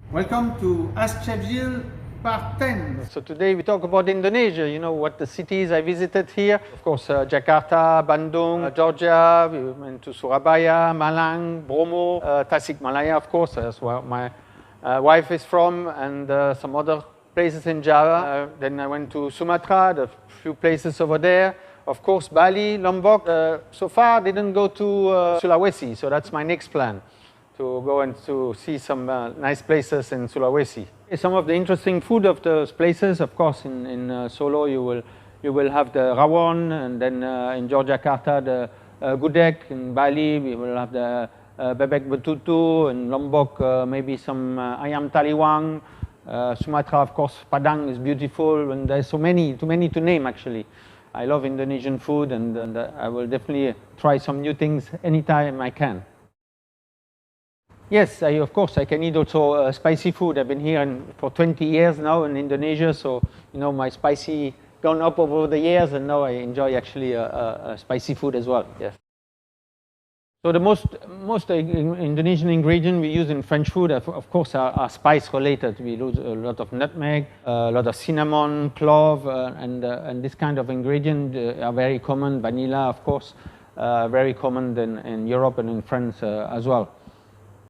Welcome to Ask Chef Gilles, part 10. So today we talk about Indonesia, what the cities I visited here. Of course, Jakarta, Bandung, Georgia, we went to Surabaya, Malang, Bromo, Tasikmalaya, of course, that's where my wife is from, and some other places in Java. Then I went to Sumatra, the few places over there. Of course, Bali, Lombok. So far, I didn't go to Sulawesi, so that's my next plan, to go and to see some nice places in Sulawesi. Some of the interesting food of those places, of course, in Solo you will have the rawon, and then in Yogyakarta the gudeg. In Bali we will have the bebek betutu, in Lombok maybe some ayam taliwang. Sumatra, of course, Padang is beautiful, and there's too many to name actually. I love Indonesian food, and I will definitely try some new things anytime I can. Yes, of course, I can eat also spicy food. I've been here for 20 years now in Indonesia, so my spicy gone up over the years, and now I enjoy actually spicy food as well. Yes. So the most Indonesian ingredient we use in French food, of course, are spice related. We use a lot of nutmeg, a lot of cinnamon, clove, and this kind of ingredient are very common. Vanilla, of course, very common in Europe and in France as well.